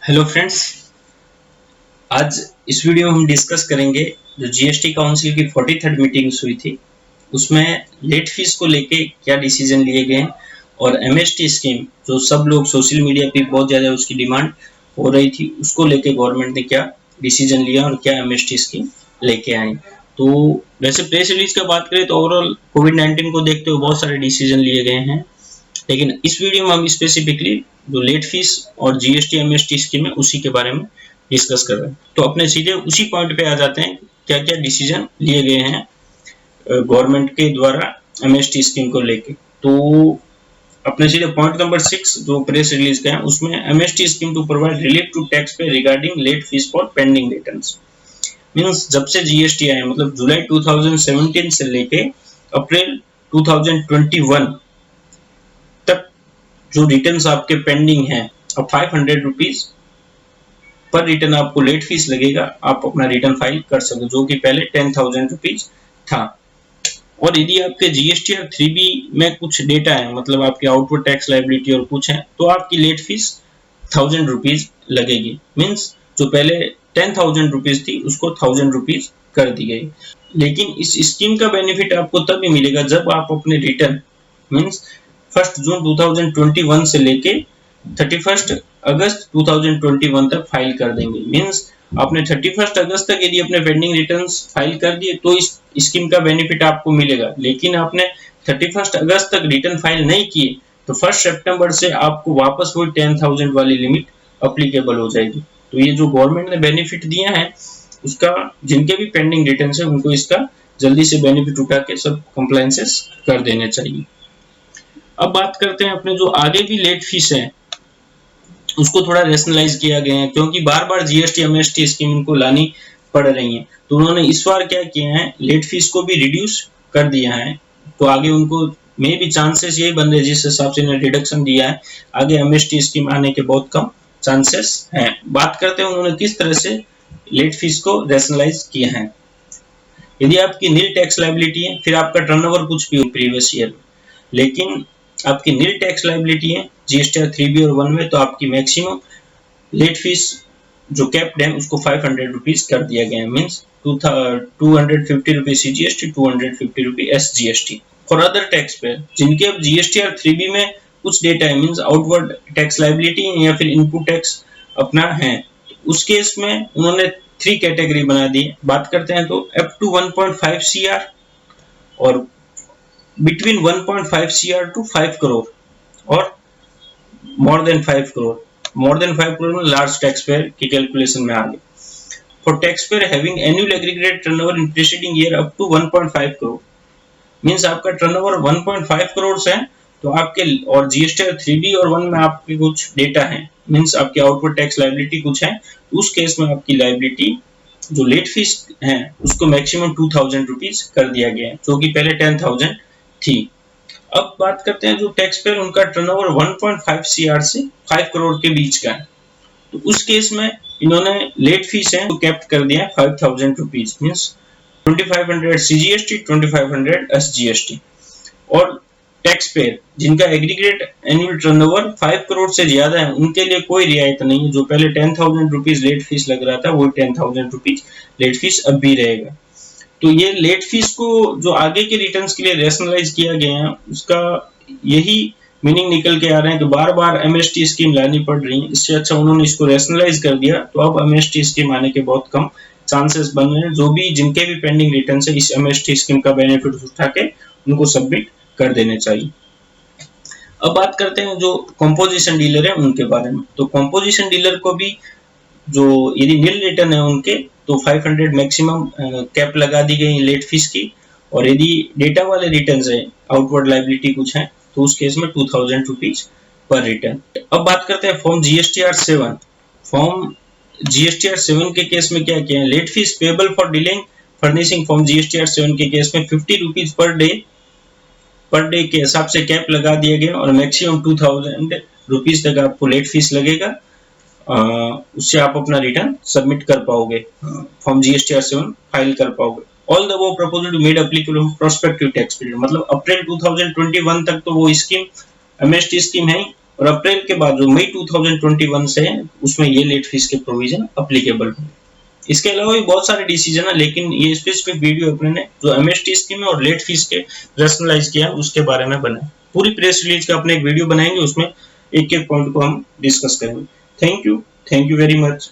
Hello friends. आज इस video में हम डिस्कस करेंगे जो जीएसटी काउंसिल की 43rd मीटिंग हुई थी उसमें लेट फीस को लेके क्या डिसीजन लिए गए और एमएसटी स्कीम जो सब लोग सोशल मीडिया पे बहुत ज़्यादा उसकी डिमांड हो रही थी उसको लेके गवर्नमेंट ने क्या डिसीजन लिया और क्या एमएसटी स्कीम लेके आई। तो वैसे प्रेस रिलीज का बात करें तो ओवरऑल कोविड-19 को देखते हुए बहुत सारे डिसीजन लिए गए हैं, लेकिन इस वीडियो में हम स्पेसिफिकली जो लेट फीस और जीएसटी एमएसटी स्कीम है उसी के बारे में डिस्कस कर रहे हैं। तो अपने सीधे उसी पॉइंट पे आ जाते हैं, क्या क्या डिसीजन लिए गए हैं गवर्नमेंट के द्वारा एमएसटी स्कीम को लेके। तो अपने सीधे पॉइंट नंबर 6 जो प्रेस रिलीज का है उसमें MST scheme to provide relief to tax pay regarding late fees for pending returns. Means जब से जीएसटी आया मतलब जुलाई 2017 से लेके अप्रैल 2021 तक जो रिटर्न्स आपके पेंडिंग हैं, अब 500 रुपीज पर रिटर्न आपको लेट फीस लगेगा, आप अपना रिटर्न फाइल कर सकते हो, जो कि पहले 10,000 रुपीज था। और यदि आपके जीएसटीआर 3B में कुछ डेटा है, मतलब आपकी आउटवर्ड टैक्स लायबिलिटी और कुछ है, तो आपकी लेट फीस 1000 रुपीज लगेगी। मीन्स जो पहले 10,000 रुपीज थी उसको 1000 रुपीज कर दी गई। लेकिन इस स्कीम का बेनिफिट आपको तभी मिलेगा जब आप अपने रिटर्न मीन्स 1 जून 2021 से लेके 31 अगस्त 2021 तक फाइल कर देंगे। मीन्स आपने 31 अगस्त तक यदि अपने पेंडिंग रिटर्न्स फाइल कर दिए तो इस स्कीम का बेनिफिट आपको मिलेगा, लेकिन आपने 31 अगस्त तक रिटर्न फाइल नहीं किए तो 1 सितंबर से आपको वापस वही 10,000 वाली लिमिट अप्लीकेबल हो जाएगी। तो ये जो गवर्नमेंट ने बेनिफिट दिया है उसका जिनके भी पेंडिंग रिटर्न्स है उनको इसका जल्दी से बेनिफिट उठा के सब कंप्लायंसेस कर देने चाहिए। अब बात करते हैं अपने जो आगे भी लेट फीस है उसको थोड़ा रेशनलाइज किया गया है, क्योंकि बार बार जीएसटी एमएसटी स्कीम इनको लानी पड़ रही है। तो उन्होंने इस बार क्या किया है, लेट फीस को भी रिड्यूस कर दिया है। तो आगे उनको में भी चांसेस यही बन रहे जिस हिसाब से इन्होंने रिडक्शन दिया है, आगे एमएसटी स्कीम आने के बहुत कम चांसेस हैं। बात करते हैं उन्होंने किस तरह से लेट फीस को रेशनलाइज किया है। यदि आपकी नील टैक्स लायबिलिटी है, फिर आपका टर्नओवर कुछ भी हो प्रीवियस ईयर, लेकिन आपकी नील टैक्स लायबिलिटी है जीएसटीआर 3B और 1 में, तो आपकी मैक्सिमम लेट फीस जो कैप्ड है उसको 500 रुपीज कर दिया गया है। Means 250 rupees CGST, 250 rupees SGST. For other tax पे जिनके अब जीएसटीआर 3B में कुछ डेटा है, मीन्स आउटवर्ड टैक्स लायबिलिटी या फिर इनपुट टैक्स अपना है, उस केस में उन्होंने 3 कैटेगरी बना दी। बात करते हैं तो अप टू 1.5 CR और बिटवीन 1.5 CR टू 5 करोड़ और more than 5 crore. More than 5 crore में लार्ज टैक्स पेयर की कैलकुलेशन में आ गए। For tax payer having annual aggregated turnover in preceding year up to 1.5 crore, means आपका टर्नओवर 1.5 करोड़ से है तो आपके और जीएसटीआर 3B और 1 में आपके कुछ डेटा है, मींस आपकी आउटवर्ड टैक्स लायबिलिटी कुछ है, उस केस में आपकी लायबिलिटी जो लेट फीस है उसको मैक्सिमम 2000 रुपीज कर दिया गया है, जो कि पहले 10,000 थी। अब बात करते हैं जो टैक्स पेयर उनका टर्नओवर 1.5 CR से 5 करोड़ के बीच का है, तो उस केस में इन्होंने लेट फीस है तो कैप्ट कर दिया है 5,000 रुपीज, मीन्स 2500 सीजीएसटी, 2500 एसजीएसटी। और टैक्स पेयर जिनका एग्रीगेट एनुअल टर्नओवर 5 करोड़ से ज्यादा है उनके लिए कोई रियायत नहीं है। जो पहले 10,000 रुपीज लेट फीस लग रहा था वो 10,000 रुपीज लेट फीस अब भी रहेगा। तो ये लेट फीस को जो आगे के रिटर्न्स के लिए रेशनलाइज किया गया है उसका यही मीनिंग निकल के आ रहे हैं कि बार बार एमएसटी स्कीम लानी पड़ रही है, इससे अच्छा उन्होंने इसको रेशनलाइज कर दिया तो अब एमएसटी स्कीम आने के बहुत कम चांसेस बन रहे हैं। जो भी जिनके भी पेंडिंग रिटर्न है इस एमएसटी स्कीम का बेनिफिट उठा के उनको सबमिट कर देने चाहिए। अब बात करते हैं जो कंपोजिशन डीलर है उनके बारे में। तो कंपोजिशन डीलर को भी जो यदि नील रिटर्न है उनके तो 500 मैक्सिमम कैप लगा दी गई लेट फीस की, और यदि डेटा वाले रिटर्न्स है आउटवर्ड लायबिलिटी कुछ है तो उस केस में 2000 रुपीज पर रिटर्न। अब बात करते हैं फॉर्म जीएसटीआर 7। फॉर्म जीएसटीआर 7 के केस में क्या किया है, late fees payable for delaying furnishing form GSTR 7 के केस में 50 रुपीज पर डे के हिसाब से कैप लगा दिया गया और मैक्सिमम 2000 रुपीज तक आपको लेट फीस लगेगा। उससे आप अपना रिटर्न सबमिट कर पाओगे, फॉर्म जीएसटीआर 7 फाइल कर पाओगे। ऑल द वो proposal to made applicable prospective tax period, मतलब अप्रैल 2021 तक तो वो स्कीम एमएसटी स्कीम है और अप्रैल के बाद जो मई 2021 से है उसमें ये लेट फीस के प्रोविजन अप्लीकेबल होंगे। इसके अलावा भी बहुत सारे डिसीजन है, लेकिन ये स्पेसिफिक वीडियो अपने ने जो एमएसटी स्कीम है और लेट फीस के रैशनलाइज किया उसके बारे में बनाया। पूरी प्रेस रिलीज का अपने एक वीडियो बनाएंगे, उसमें एक एक पॉइंट को हम डिस्कस करेंगे। Thank you very much.